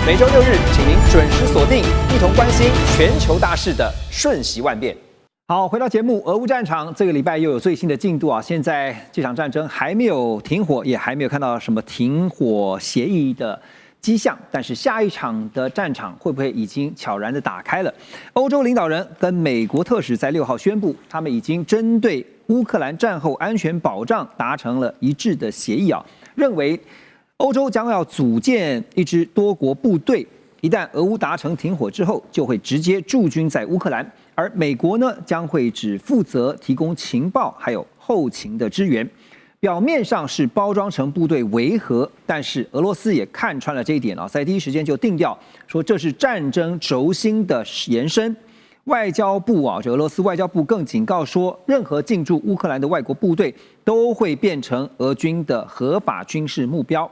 每周6日，请您准时锁定，一同关心全球大事的瞬息万变。好，回到节目，俄乌战场这个礼拜又有最新的进度啊！现在这场战争还没有停火，也还没有看到什么停火协议的迹象，但是下一场的战场会不会已经悄然的打开了？欧洲领导人跟美国特使在6号宣布，他们已经针对乌克兰战后安全保障达成了一致的协议啊，认为欧洲将要组建一支多国部队，一旦俄乌达成停火之后，就会直接驻军在乌克兰，而美国呢将会只负责提供情报还有后勤的支援。表面上是包装成部队维和，但是俄罗斯也看穿了这一点啊，在第一时间就定调说这是战争轴心的延伸。外交部啊，这俄罗斯外交部更警告说，任何进驻乌克兰的外国部队都会变成俄军的合法军事目标。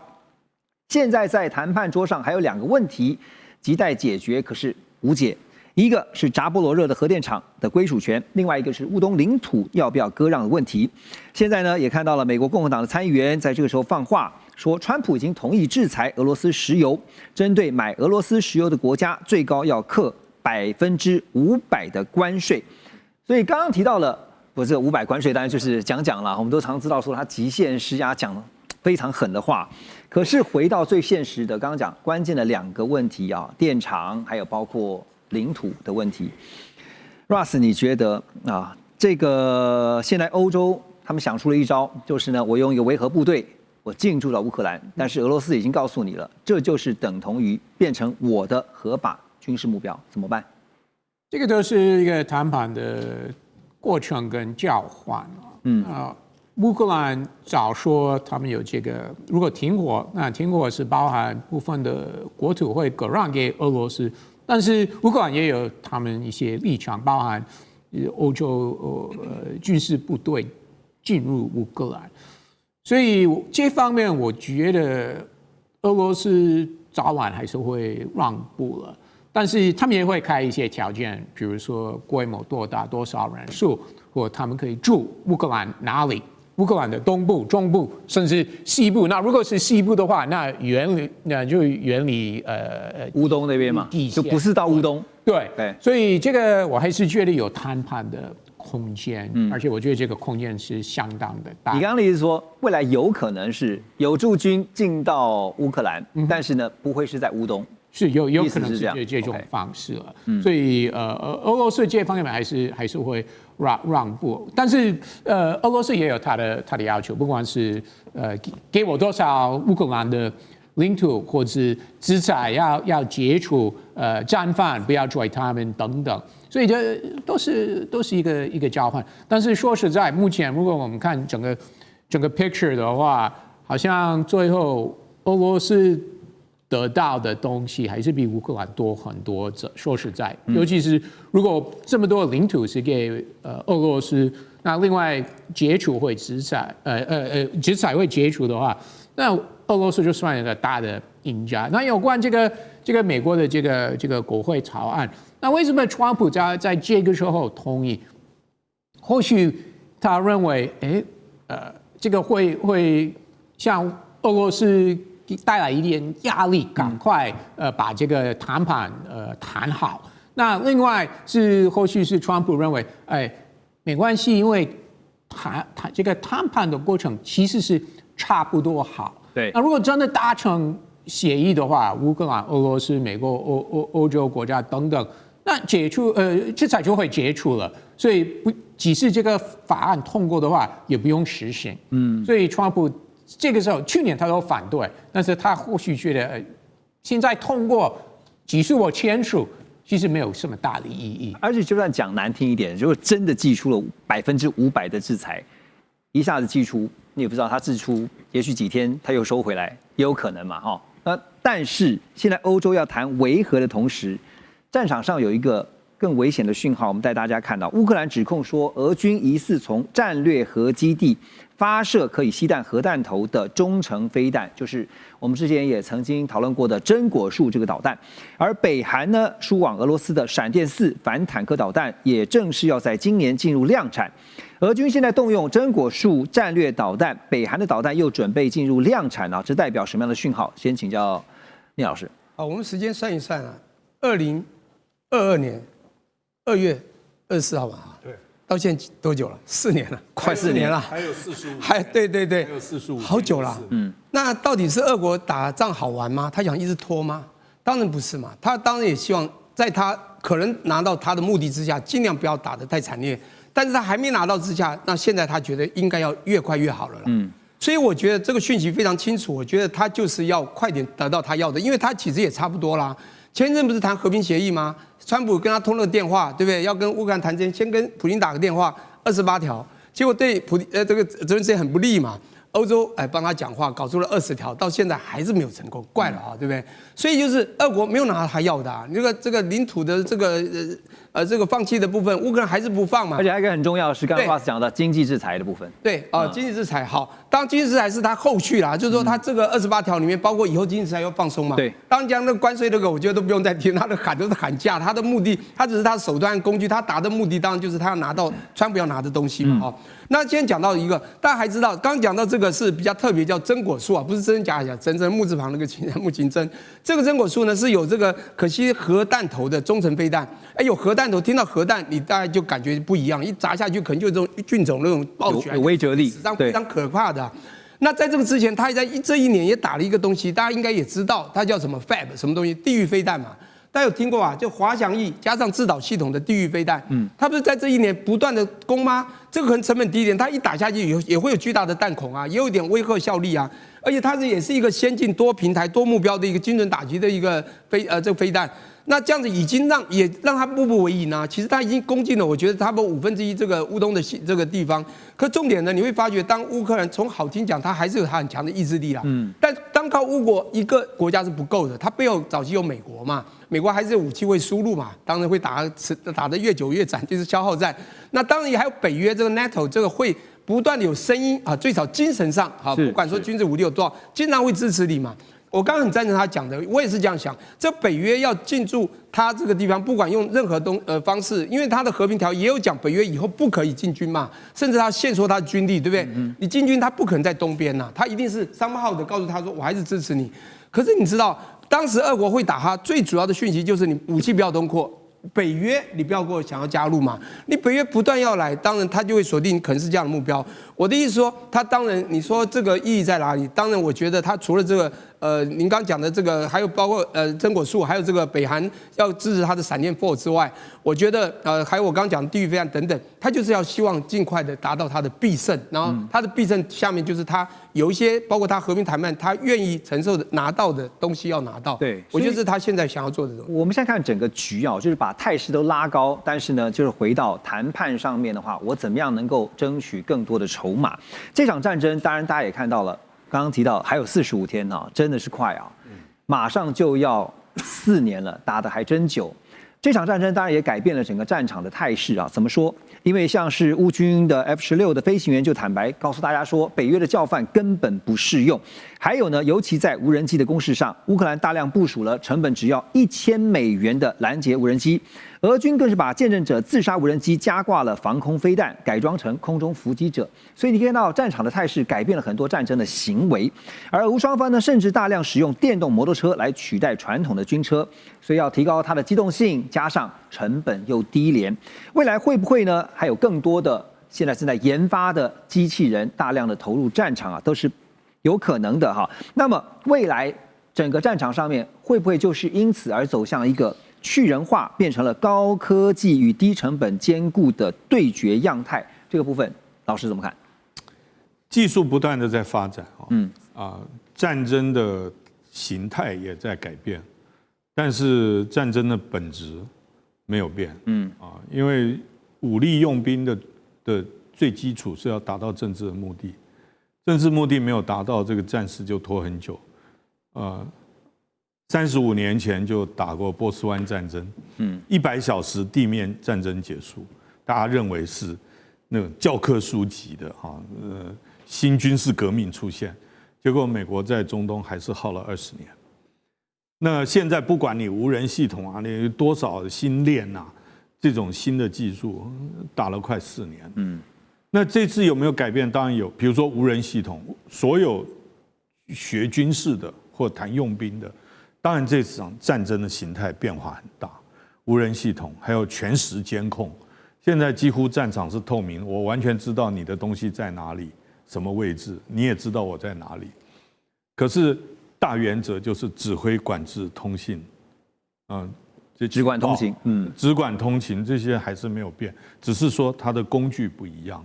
现在在谈判桌上还有2个问题亟待解决，可是无解。一个是扎波罗热的核电厂的归属权，另外一个是乌东领土要不要割让的问题。现在呢，也看到了美国共和党的参议员在这个时候放话说，川普已经同意制裁俄罗斯石油，针对买俄罗斯石油的国家，最高要课500%的关税。所以刚刚提到了，不是500关税，当然就是讲了，我们都常知道说他极限施压，讲非常狠的话。可是回到最现实的，刚刚讲关键的2个问题啊，电厂还有包括领土的问题。 Russ， 你觉得啊，这个现在欧洲他们想出了一招，就是呢，我用一个维和部队，我进驻到乌克兰，但是俄罗斯已经告诉你了，这就是等同于变成我的合法军事目标，怎么办？这个都是一个谈判的过程跟交换乌克兰早说他们有这个，如果停火，那停火是包含部分的国土会割让给俄罗斯。 但是乌克兰也有他们一些立场，包含欧洲军事部队进入乌克兰，所以这方面我觉得俄罗斯早晚还是会让步了，但是他们也会开一些条件，比如说规模多大、多少人数，或他们可以住乌克兰哪里。 乌克兰的东部、中部，甚至西部。那如果是西部的话，那就远离乌东那边嘛，就不是到乌东。对，所以这个我还是觉得有谈判的空间，而且我觉得这个空间是相当的大。你刚刚的意思说，未来有可能是有驻军进到乌克兰，但是呢，不会是在乌东。 是有可能是这种方式了，所以俄罗斯这方面还是会让步，但是俄罗斯也有他的要求，不管是给我多少乌克兰的领土，或是制裁要解除战犯，不要追他们等等，所以这都是一个交换。但是说实在，目前如果我们看整个 picture 的话，好像最后俄罗斯 得到的东西还是比乌克兰多很多。说实在，尤其是如果这么多领土是给俄罗斯，那另外解除会制裁，制裁会解除的话，那俄罗斯就算一个大的赢家。那有关这个美国的这个国会草案，那为什么川普在这个时候同意？或许他认为，这个会向俄罗斯 带来一点压力，赶快把这个谈判谈好。那另外是后续是川普认为，没关系，因为这个谈判的过程其实是差不多好。对。那如果真的达成协议的话，乌克兰、俄罗斯、美国、欧洲国家等等，那制裁就会解除了。所以即使这个法案通过的话，也不用实行。所以川普 这个时候，去年他都反对，但是他或许觉得，现在通过，即使我签署，其实没有什么大的意义。而且就算讲难听一点，如果真的祭出了500%的制裁，一下子祭出，你也不知道他释出，也许几天他又收回来，也有可能嘛，哈。但是现在欧洲要谈维和的同时，战场上有一个更危险的讯号，我们带大家看到，乌克兰指控说，俄军疑似从战略核基地发射可以携弹核弹头的中程飞弹，就是我们之前也曾经讨论过的真果树这个导弹。而北韩呢，输往俄罗斯的闪电4反坦克导弹也正式要在今年进入量产。俄军现在动用真果树战略导弹，北韩的导弹又准备进入量产啊，这代表什么样的讯号？先请教聂老师。好，我们时间算一算啊，2022年2月24号吧，对，到现在多久了？4年了，快4年了，还有45，还对，还有45，好久了。那到底是俄国打仗好玩吗？他想一直拖吗？当然不是嘛，他当然也希望在他可能拿到他的目的之下，尽量不要打得太惨烈。但是他还没拿到之下，那现在他觉得应该要越快越好了啦。所以我觉得这个讯息非常清楚，我觉得他就是要快点得到他要的，因为他其实也差不多啦。前一阵不是谈和平协议吗？川普跟他通了电话，对不对？要跟乌克兰谈之前，先跟普京打个电话，28条，结果对这个泽连斯基很不利嘛。欧洲帮他讲话，搞出了20条，到现在还是没有成功，怪了啊，对不对？所以就是俄国没有拿到他要的啊，这个领土的这个放弃的部分，乌克兰还是不放嘛。而且还有一个很重要的是，刚刚Ross讲的经济制裁的部分。对经济制裁好，当然经济制裁是他后续啦，就是说他这个28条里面包括以后经济制裁要放松嘛。对，当然讲那个关税这个，我觉得都不用再提，他的喊都是喊价，他的目的，他只是他的手段工具，他达的目的当然就是他要拿到川普要拿的东西嘛。那今天讲到一个，大家还知道，刚刚讲到这个是比较特别，叫真果树啊，不是真假，真木字旁那个木琴真。这个真果树呢是有这个可惜核弹头的中程飞弹。有核弹头，听到核弹，你大概就感觉不一样，一砸下去可能就这种菌种那种爆起来，有威慑力，史上非常可怕的。那在这个之前，他在这一年也打了一个东西，大家应该也知道，它叫什么 FAB 什么东西，地狱飞弹嘛。大家有听过啊？就滑翔翼加上制导系统的地狱飞弹，它不是在这一年不断的攻吗？这个可能成本低一点，它一打下去也会有巨大的弹孔啊，也有一点威吓效力啊。而且它也是一个先进多平台多目标的一个精准打击的一个这个飞弹。那这样子已经让它步步为营啊。其实它已经攻进了，我觉得差不多1/5这个乌东的这个地方。可重点呢，你会发觉，当乌克兰从好听讲，它还是有它很强的意志力啦。但当靠乌国一个国家是不够的，它背后早期有美国嘛，美国还是有武器会输入嘛，当然会打得越久越惨，就是消耗战。那当然也还有北约这个 NATO 这个会不断的有声音啊，最少精神上啊，不管说军事武力有多少，经常会支持你嘛。我刚刚很赞成他讲的，我也是这样想。这北约要进驻他这个地方，不管用任何方式，因为他的和平条也有讲，北约以后不可以进军嘛，甚至他限缩他的军力，对不对？你进军他不可能在东边呐，他一定是somehow的告诉他说，我还是支持你。可是你知道，当时俄国会打他，最主要的讯息就是你武器不要东扩。北约你不要给我想要加入嘛，你北约不断要来，当然他就会锁定可能是这样的目标。我的意思说，他当然你说这个意义在哪里？当然我觉得他除了这个您刚讲的这个，还有包括真果树，还有这个北韩要支持他的闪电4之外，我觉得还有我刚刚讲的地狱飞弹等等，他就是要希望尽快的达到他的必胜，然后他的必胜下面就是他有一些包括他和平谈判，他愿意承受的拿到的东西要拿到。对，我觉得是他现在想要做的东西。我们现在看整个局啊，就是把态势都拉高，但是呢，就是回到谈判上面的话，我怎么样能够争取更多的筹码？这场战争，当然大家也看到了，刚刚提到还有45天呢，真的是快啊，马上就要4年了，打得还真久。这场战争当然也改变了整个战场的态势啊。怎么说？因为像是乌军的 F-16的飞行员就坦白告诉大家说，北约的教范根本不适用。还有呢，尤其在无人机的攻势上，乌克兰大量部署了成本只要$1000的拦截无人机。俄军更是把见证者自杀无人机加挂了防空飞弹，改装成空中伏击者。所以你看到战场的态势改变了很多战争的行为，而俄乌双方呢，甚至大量使用电动摩托车来取代传统的军车，所以要提高它的机动性，加上成本又低廉。未来会不会呢？还有更多的现在正在研发的机器人大量的投入战场啊，都是有可能的哈。那么未来整个战场上面会不会就是因此而走向一个去人化，变成了高科技与低成本兼顾的对决样态？这个部分老师怎么看？技术不断的在发展战争的形态也在改变，但是战争的本质没有变，因为武力用兵的最基础是要达到政治的目的，政治目的没有达到，这个战事就拖很久。35年前就打过波斯湾战争，100小时地面战争结束，大家认为是那种教科书级的新军事革命出现，结果美国在中东还是耗了20年。那现在不管你无人系统啊，你有多少新链啊，这种新的技术打了快4年。那这次有没有改变？当然有，比如说无人系统，所有学军事的或谈用兵的。当然，这场战争的形态变化很大，无人系统还有全时监控，现在几乎战场是透明，我完全知道你的东西在哪里，什么位置，你也知道我在哪里。可是大原则就是指挥、管制、通信，直管通勤，直管通勤这些还是没有变，只是说它的工具不一样。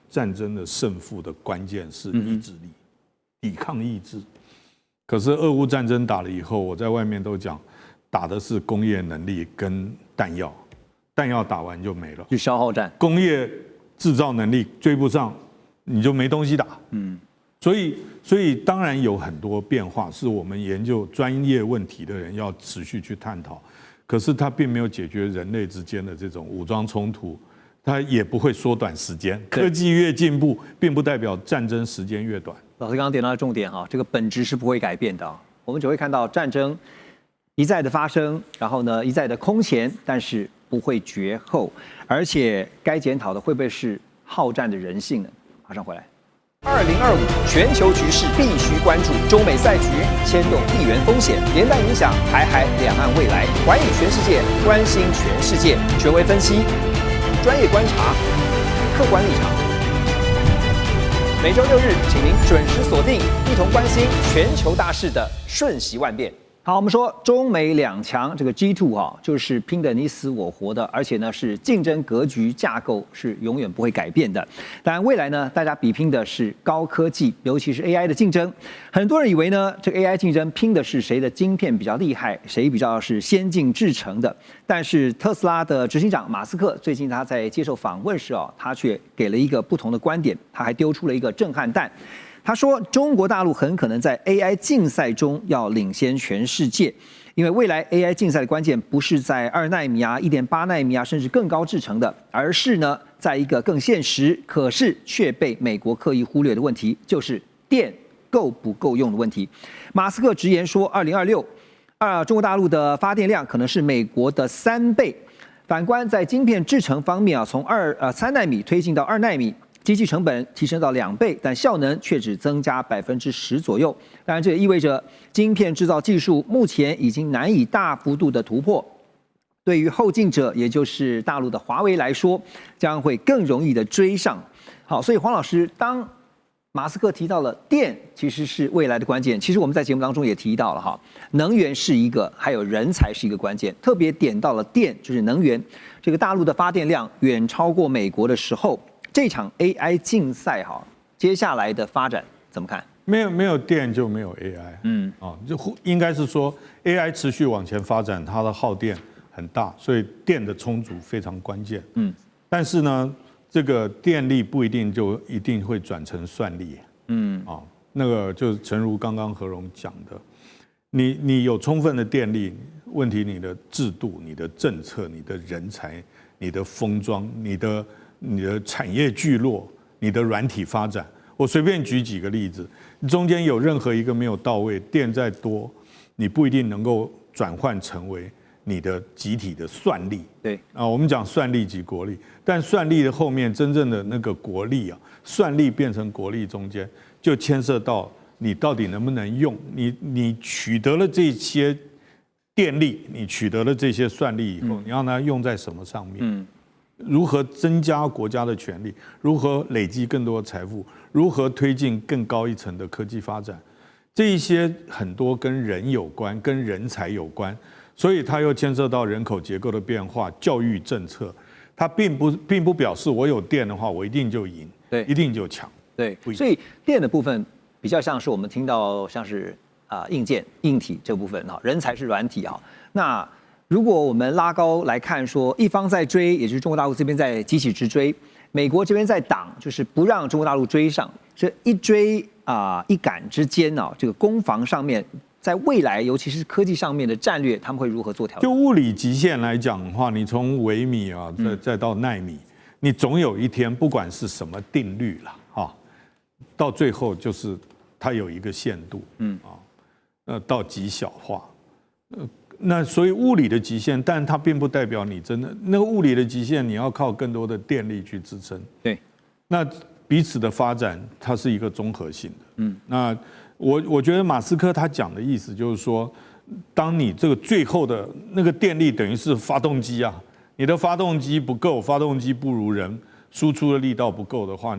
战争的胜负的关键是意志力，抵抗意志。可是俄乌战争打了以后，我在外面都讲，打的是工业能力跟弹药，弹药打完就没了，就消耗战。工业制造能力追不上，你就没东西打。所以当然有很多变化，是我们研究专业问题的人要持续去探讨。可是它并没有解决人类之间的这种武装冲突，它也不会缩短时间。科技越进步，并不代表战争时间越短。老师刚刚点到的重点这个本质是不会改变的。我们只会看到战争一再的发生，然后呢一再的空前，但是不会绝后。而且该检讨的会不会是好战的人性呢？马上回来。2025全球局势必须关注，中美赛局牵动地缘风险，连带影响台海两岸未来。寰宇全世界，关心全世界，权威分析，专业观察，客观立场。每周6日，请您准时锁定，一同关心全球大事的瞬息万变。好，我们说中美两强这个 G2 就是拼得你死我活的，而且呢是竞争格局架构是永远不会改变的。当然未来呢，大家比拼的是高科技，尤其是 AI 的竞争。很多人以为呢，这个 AI 竞争拼的是谁的晶片比较厉害，谁比较是先进制程的。但是特斯拉的执行长马斯克最近他在接受访问时他却给了一个不同的观点，他还丢出了一个震撼弹。他说，中国大陆很可能在 AI 竞赛中要领先全世界，因为未来 AI 竞赛的关键不是在2奈米1.8奈米甚至更高制程的，而是呢，在一个更现实，可是却被美国刻意忽略的问题，就是电够不够用的问题。马斯克直言说，2026，中国大陆的发电量可能是美国的3倍。反观在晶片制程方面从3奈米推进到2奈米。机器成本提升到2倍，但效能却只增加10%左右。当然，这也意味着晶片制造技术目前已经难以大幅度的突破。对于后进者，也就是大陆的华为来说，将会更容易的追上。好，所以黄老师，当马斯克提到了电其实是未来的关键，其实我们在节目当中也提到了能源是一个，还有人才是一个关键。特别点到了电，就是能源，这个大陆的发电量远超过美国的时候。这场 AI 竞赛接下来的发展怎么看？没有电就没有 AI，就应该是说 AI 持续往前发展，它的耗电很大，所以电的充足非常关键。但是呢，这个电力不一定就一定会转成算力。那个就是诚如刚刚何荣讲的，你有充分的电力，问题你的制度、你的政策、你的人才、你的封装、你的产业聚落、你的软体发展，我随便举几个例子，中间有任何一个没有到位，电再多，你不一定能够转换成为你的集体的算力。对我们讲算力及国力，但算力的后面真正的那个国力算力变成国力中间，就牵涉到你到底能不能用，你取得了这些电力，你取得了这些算力以后，你让它用在什么上面？如何增加国家的权力？如何累积更多的财富？如何推进更高一层的科技发展？这一些很多跟人有关，跟人才有关，所以它又牵涉到人口结构的变化、教育政策。它并不表示我有电的话，我一定就赢，对，一定就强。对，所以电的部分比较像是我们听到像是硬件、硬体这部分人才是软体那如果我们拉高来看说，一方在追，也就是中国大陆这边在急起直追，美国这边在挡，就是不让中国大陆追上。这一追一赶之间这个攻防上面，在未来尤其是科技上面的战略，他们会如何做调整？就物理极限来讲的话，你从微米再到奈米，你总有一天，不管是什么定律啦，到最后就是它有一个限度，到极小化，那所以物理的极限，但它并不代表你真的那个物理的极限，你要靠更多的电力去支撑。对，那彼此的发展，它是一个综合性的。那我觉得马斯克他讲的意思就是说，当你这个最后的那个电力等于是发动机啊，你的发动机不够，发动机不如人，输出的力道不够的话，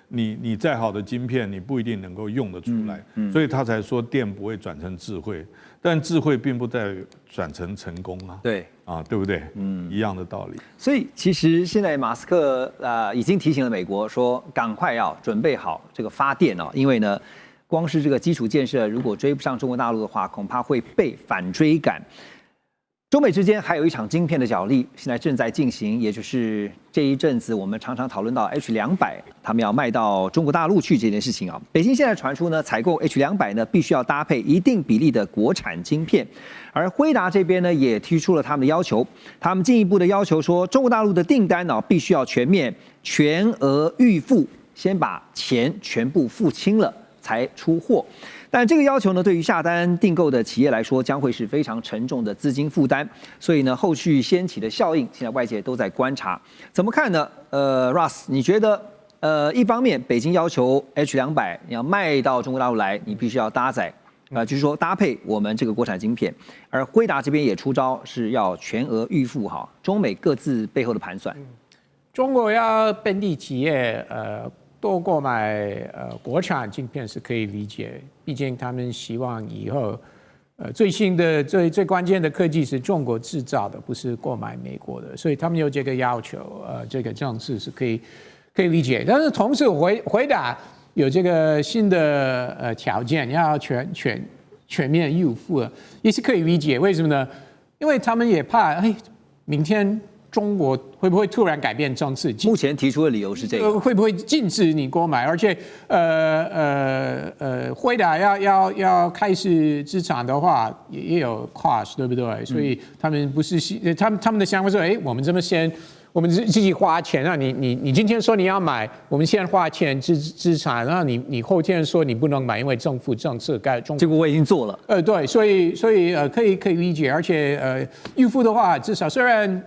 你再好的晶片，你不一定能够用得出来。所以他才说电不会转成智慧，但智慧并不代表转成成功啊。对对不对？一样的道理。所以其实现在马斯克已经提醒了美国说，赶快要准备好这个发电因为呢，光是这个基础建设如果追不上中国大陆的话，恐怕会被反追赶。中美之间还有一场晶片的角力，现在正在进行，也就是这一阵子我们常常讨论到 H200，他们要卖到中国大陆去这件事情北京现在传出呢，采购 H200呢必须要搭配一定比例的国产晶片，而辉达这边呢也提出了他们的要求，他们进一步的要求说，中国大陆的订单必须要全额预付，先把钱全部付清了才出货。但这个要求呢，对于下单订购的企业来说，将会是非常沉重的资金负担。所以呢，后续掀起的效应，现在外界都在观察。怎么看呢？Russ， 你觉得一方面北京要求 H200你要卖到中国大陆来，你必须要搭载就是说搭配我们这个国产晶片，而辉达这边也出招是要全额预付中美各自背后的盘算。中国要本地企业多购买国产晶片是可以理解，毕竟他们希望以后最新的最关键的科技是中国制造的，不是购买美国的，所以他们有这个要求，这个政策是可以理解。但是同时回答有这个新的条件，要全面预付，也是可以理解。为什么呢？因为他们也怕，明天中国会不会突然改变政策？目前提出的理由是这个，会不会禁止你购买？而且辉达要开始资产的话，也有 cost， 对不对？所以他们不是他们的想法说，我们这么先。我们自己花钱啊，你今天说你要买，我们先花钱资产，然后你后天说你不能买，因为政府政策结果我已经做了。对，所以可以理解，而且预付的话，至少虽然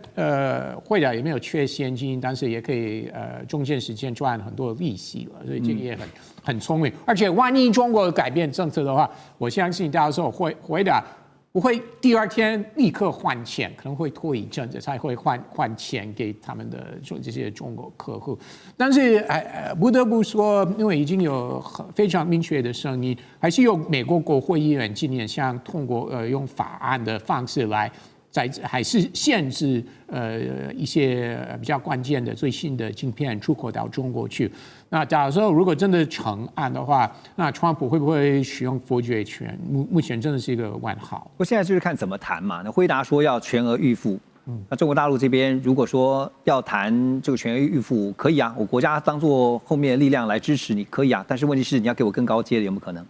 汇达也没有缺现金，但是也可以中间时间赚很多利息了，所以这个也很聪明。而且万一中国改变政策的话，我相信到时候汇达不会第二天立刻换钱，可能会拖一阵子才会换钱给他们的这些中国客户。但是不得不说，因为已经有非常明确的声音，还是有美国国会议员今年想通过用法案的方式来。还是限制一些比较关键的最新的晶片出口到中国去。那假如说如果真的成案的话，那川普会不会使用否决权？目前真的是一个问号。不过现在就是看怎么谈嘛。那辉达说要全额预付，那中国大陆这边如果说要谈这个全额预付，可以啊，我国家当做后面的力量来支持你，可以啊。但是问题是你要给我更高阶的，有没有可能？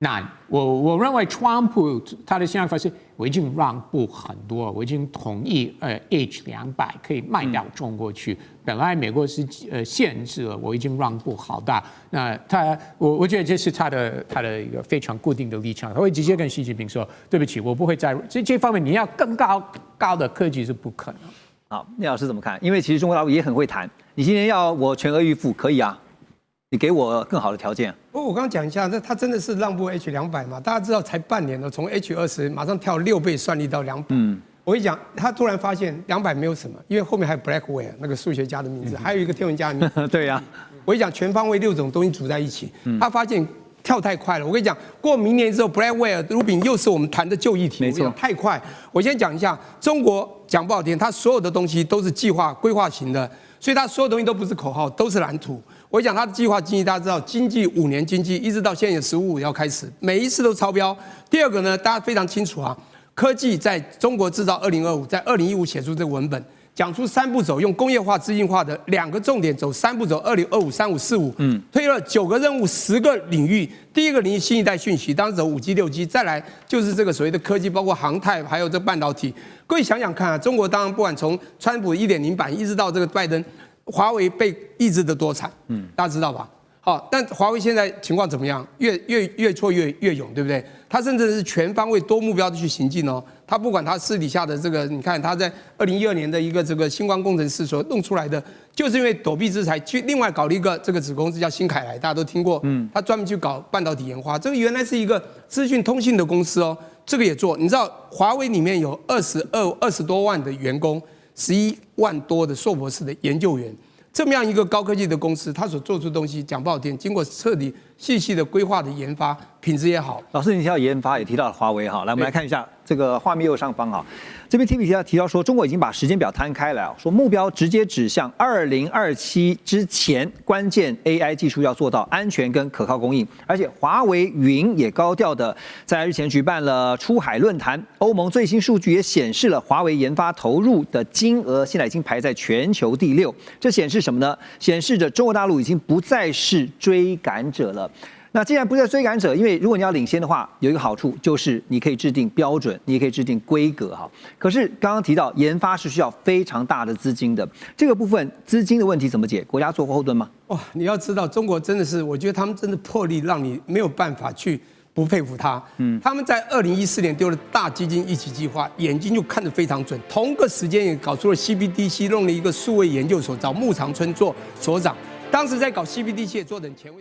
难，我认为川普他的想法是，我已经让步很多，我已经同意H200可以卖到中国去。本来美国是限制了，我已经让步好大。那我觉得这是他的一个非常固定的立场，他会直接跟习近平说，对不起，我不会在这方面你要更高的科技是不可能。好，聂老师怎么看？因为其实中国大陆也很会谈，你今天要我全额预付可以啊。你给我更好的条件。不过我刚刚讲一下，那他真的是让步 H200嘛？大家知道才半年了，从 H20马上跳6倍算力到200。我跟你讲，他突然发现200没有什么，因为后面还有 Blackwell 那个数学家的名字，还有一个天文家的名字。对呀，我跟你讲，全方位6种东西组在一起，他发现跳太快了。我跟你讲，过明年之后 ，Blackwell、Rubin 又是我们谈的旧议题。没错，太快。我先讲一下，中国讲不好听，他所有的东西都是计划规划型的，所以他所有东西都不是口号，都是蓝图。我讲他的计划经济，大家知道，经济5年经济一直到现在有15要开始，每一次都超标。第二个呢，大家非常清楚啊，科技在中国制造2025，在2015写出这个文本，讲出3步走，用工业化、资讯化的2个重点走3步走，2025、35、45，推了9个任务，10个领域。第一个领域新一代讯息，当时走5G、6G，再来就是这个所谓的科技，包括航太，还有这半导体。各位想想看啊，中国当然不管从川普1.0版一直到这个拜登，华为被抑制的多惨，大家知道吧？好，但华为现在情况怎么样？越挫越勇，对不对？它甚至是全方位、多目标的去行进哦。它不管它私底下的这个，你看它在2012年的一个这个星光工程师所弄出来的，就是因为躲避制裁，去另外搞了一个这个子公司叫新凯来，大家都听过，它专门去搞半导体研发。这个原来是一个资讯通信的公司哦，这个也做。你知道华为里面有20多万的员工，11万多的硕博士的研究员。这么样一个高科技的公司，它所做出的东西，讲不好听，经过彻底细细的规划的研发，品质也好。老师，你提到研发，也提到了华为哈，来我们来看一下这个画面右上方哈，这边 TV 提到说，中国已经把时间表摊开来，说目标直接指向2027之前，关键 AI 技术要做到安全跟可靠供应，而且华为云也高调的在日前举办了出海论坛，欧盟最新数据也显示了华为研发投入的金额现在已经排在全球第6，这显示什么呢？显示着中国大陆已经不再是追赶者了。那既然不再追赶者，因为如果你要领先的话，有一个好处就是你可以制定标准，你也可以制定规格哈。可是刚刚提到研发是需要非常大的资金的，这个部分资金的问题怎么解？国家做后盾吗？哇，你要知道，中国真的是，我觉得他们真的魄力让你没有办法去不佩服他。他们在2014年丢了大基金一起计划，眼睛就看得非常准。同个时间也搞出了 CBDC， 弄了一个数位研究所，找穆长春做所长。当时在搞 CBDC 也做得很前卫。